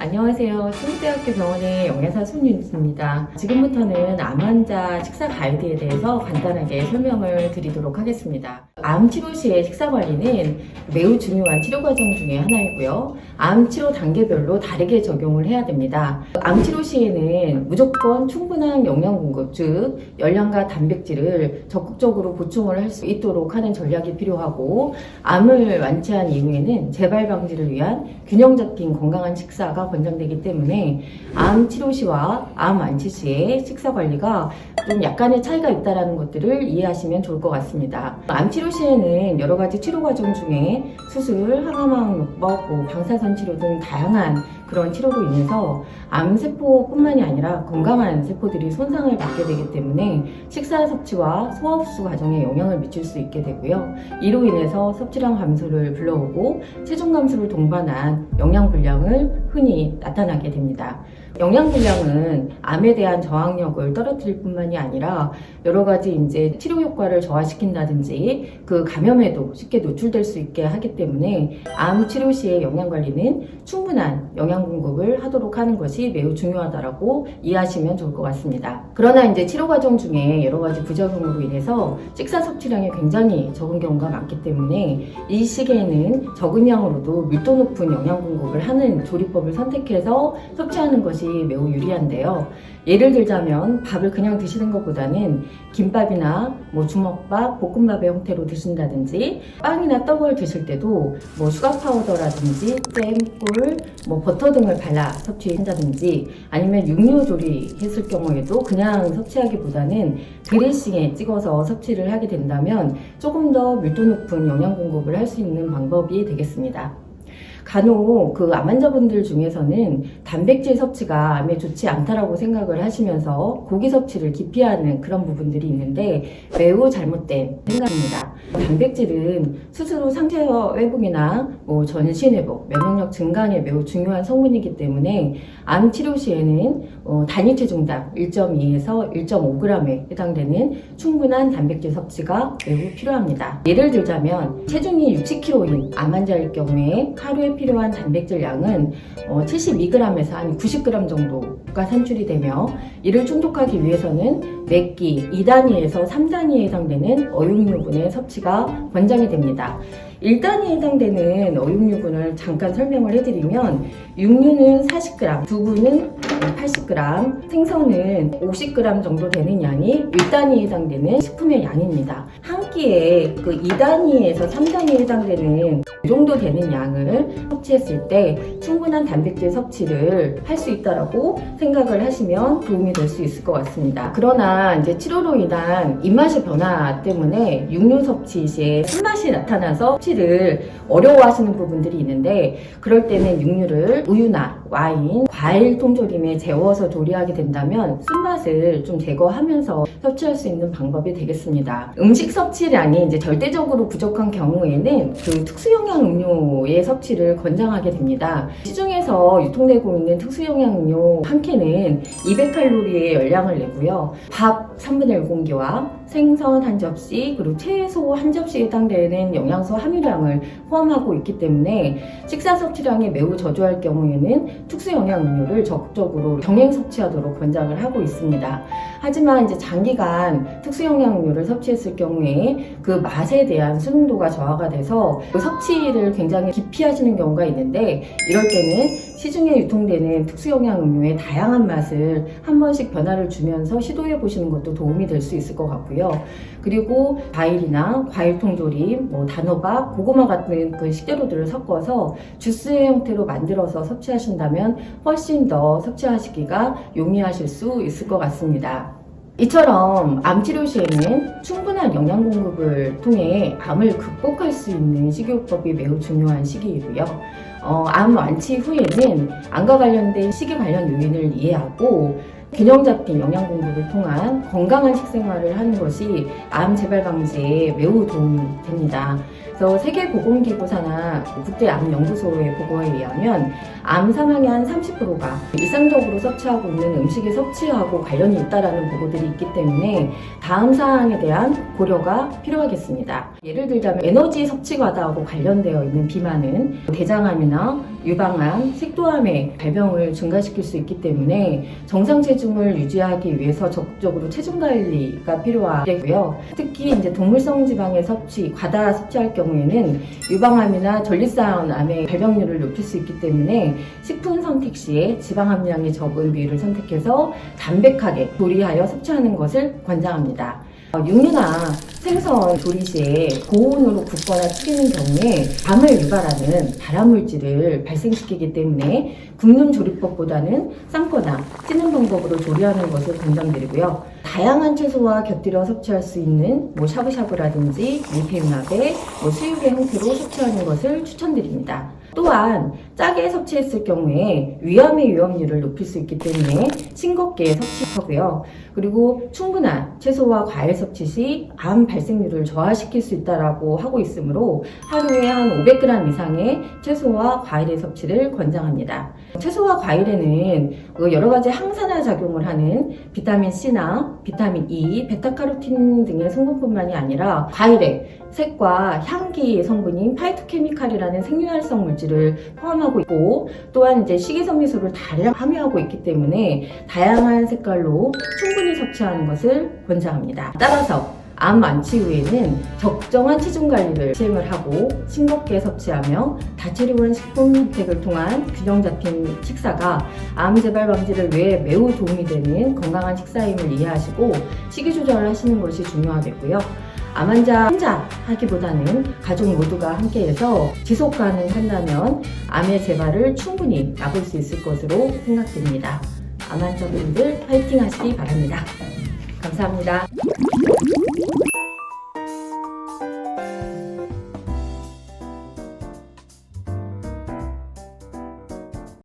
안녕하세요. 충북대학교 병원의 영양사 손윤지입니다. 지금부터는 암 환자 식사 가이드에 대해서 간단하게 설명을 드리도록 하겠습니다. 암 치료 시의 식사 관리는 매우 중요한 치료 과정 중에 하나이고요. 암 치료 단계별로 다르게 적용을 해야 됩니다. 암 치료 시에는 무조건 충분한 영양 공급, 즉 열량과 단백질을 적극적으로 보충을 할 수 있도록 하는 전략이 필요하고, 암을 완치한 이후에는 재발 방지를 위한 균형 잡힌 건강한 식사가 권장되기 때문에 암 치료 시와 암 완치 시의 식사 관리가 좀 약간의 차이가 있다는 것들을 이해하시면 좋을 것 같습니다. 암 치료 시에는 여러 가지 치료 과정 중에 수술, 항암왕 요법, 방사선 치료 등 다양한 그런 치료로 인해서 암세포뿐만이 아니라 건강한 세포들이 손상을 받게 되기 때문에 식사 섭취와 소화 흡수 과정에 영향을 미칠 수 있게 되고요. 이로 인해서 섭취량 감소를 불러오고 체중 감소를 동반한 영양 불량을 흔히 나타나게 됩니다. 영양 불량은 암에 대한 저항력을 떨어뜨릴 뿐만이 아니라 여러 가지 이제 치료 효과를 저하시킨다든지 그 감염에도 쉽게 노출될 수 있게 하기 때문에 암 치료 시의 영양 관리는 충분한 영양 공급을 하도록 하는 것이 매우 중요하다라고 이해하시면 좋을 것 같습니다. 그러나 이제 치료 과정 중에 여러 가지 부작용으로 인해서 식사 섭취량이 굉장히 적은 경우가 많기 때문에 이 시기에는 적은 양으로도 밀도 높은 영양 공급을 하는 조리법을 선택해서 섭취하는 것이 매우 유리한데요. 예를 들자면 밥을 그냥 드시는 것보다는 김밥이나 주먹밥, 볶음밥의 형태로 드신다든지, 빵이나 떡을 드실 때도 슈가 파우더라든지 잼, 꿀, 버터 등을 발라 섭취한다든지, 아니면 육류 조리했을 경우에도 그냥 섭취하기보다는 드레싱에 찍어서 섭취를 하게 된다면 조금 더 밀도 높은 영양 공급을 할 수 있는 방법이 되겠습니다. 간혹 암 환자분들 중에서는 단백질 섭취가 암에 좋지 않다라고 생각을 하시면서 고기 섭취를 기피하는 그런 부분들이 있는데 매우 잘못된 생각입니다. 단백질은 스스로 상체 회복이나 전신 회복, 면역력 증강에 매우 중요한 성분이기 때문에 암 치료 시에는 단위 체중당 1.2에서 1.5g에 해당되는 충분한 단백질 섭취가 매우 필요합니다. 예를 들자면 체중이 60kg인 암 환자일 경우에 하루에 필요한 단백질 양은 72g에서 한 90g 정도가 산출이 되며, 이를 충족하기 위해서는 매끼 2단위에서 3단위에 해당되는 어육유분의 섭취가 권장이 됩니다. 1단위에 해당되는 어육유분을 잠깐 설명을 해드리면, 육류는 40g, 두부는 80g, 생선은 50g 정도 되는 양이 1단위에 해당되는 식품의 양입니다. 한 끼에 2단위에서 3단위에 해당되는 이 정도 되는 양을 섭취했을 때 충분한 단백질 섭취를 할 수 있다라고 생각을 하시면 도움이 될 수 있을 것 같습니다. 그러나 이제 치료로 인한 입맛의 변화 때문에 육류 섭취 시에 쓴맛이 나타나서 섭취를 어려워하시는 부분들이 있는데, 그럴 때는 육류를 우유나 와인, 과일 통조림에 재워서 조리하게 된다면 쓴맛을 좀 제거하면서 섭취할 수 있는 방법이 되겠습니다. 음식 섭취량이 이제 절대적으로 부족한 경우에는 특수영양 음료의 섭취를 권장하게 됩니다. 시중에서 유통되고 있는 특수영양 음료 한 캔은 200칼로리의 열량을 내고요. 밥 3분의 1 공기와 생선 한 접시, 그리고 채소 한 접시에 해당되는 영양소 함유량을 포함하고 있기 때문에 식사 섭취량이 매우 저조할 경우에는 특수영양 음료를 적극적으로 병행 섭취하도록 권장을 하고 있습니다. 하지만 이제 장기간 특수영양 음료를 섭취했을 경우에 그 맛에 대한 순응도가 저하가 돼서 섭취를 굉장히 기피하시는 경우가 있는데, 이럴 때는 시중에 유통되는 특수영양 음료의 다양한 맛을 한 번씩 변화를 주면서 시도해 보시는 것도 도움이 될 수 있을 것 같고요. 그리고 과일이나 과일 통조림, 단호박, 고구마 같은 식재료들을 섞어서 주스의 형태로 만들어서 섭취하신다면 훨씬 더 섭취하시기가 용이하실 수 있을 것 같습니다. 이처럼 암 치료 시에는 충분한 영양 공급을 통해 암을 극복할 수 있는 식이요법이 매우 중요한 시기이고요. 암 완치 후에는 암과 관련된 식이 관련 요인을 이해하고 균형 잡힌 영양 공급을 통한 건강한 식생활을 하는 것이 암 재발 방지에 매우 도움이 됩니다. 그래서 세계보건기구 산하 국제암연구소의 보고에 의하면 암 사망의 한 30%가 일상적으로 섭취하고 있는 음식의 섭취하고 관련이 있다는 보고들이 있기 때문에 다음 사항에 대한 고려가 필요하겠습니다. 예를 들자면 에너지 섭취 과다하고 관련되어 있는 비만은 대장암이나 유방암, 식도암의 발병을 증가시킬 수 있기 때문에 정상 체중을 유지하기 위해서 적극적으로 체중 관리가 필요하고요. 특히 이제 동물성 지방의 섭취, 과다 섭취할 경우에는 유방암이나 전립선암의 발병률을 높일 수 있기 때문에 식품 선택 시에 지방 함량이 적은 부위를 선택해서 담백하게 조리하여 섭취하는 것을 권장합니다. 육류나 생선 조리 시에 고온으로 굽거나 튀기는 경우에 암을 유발하는 발암물질을 발생시키기 때문에 굽는 조리법보다는 삶거나 찌는 방법으로 조리하는 것을 권장드리고요. 다양한 채소와 곁들여 섭취할 수 있는 샤브샤브라든지 밀푀유나베, 수육의 형태로 섭취하는 것을 추천드립니다. 또한 짜게 섭취했을 경우에 위암의 위험률을 높일 수 있기 때문에 싱겁게 섭취하고요. 그리고 충분한 채소와 과일 섭취 시 암 발생률을 저하시킬 수 있다고 하고 있으므로 하루에 한 500g 이상의 채소와 과일의 섭취를 권장합니다. 채소와 과일에는 여러 가지 항산화 작용을 하는 비타민 C나 비타민 E, 베타카로틴 등의 성분뿐만이 아니라 과일에 색과 향기 성분인 파이토케미칼이라는 생유활성 물질을 포함하고 있고, 또한 이제 식이섬유소를 다량 함유하고 있기 때문에 다양한 색깔로 충분히 섭취하는 것을 권장합니다. 따라서 암 완치 후에는 적정한 체중 관리를 시행을 하고 싱겁게 섭취하며 다채로운 식품 선택을 통한 균형 잡힌 식사가 암 재발 방지를 위해 매우 도움이 되는 건강한 식사임을 이해하시고 식이 조절을 하시는 것이 중요하겠고요. 암 환자 혼자 하기보다는 가족 모두가 함께해서 지속 가능한다면 암의 재발을 충분히 막을 수 있을 것으로 생각됩니다. 암 환자분들 파이팅 하시기 바랍니다. 감사합니다.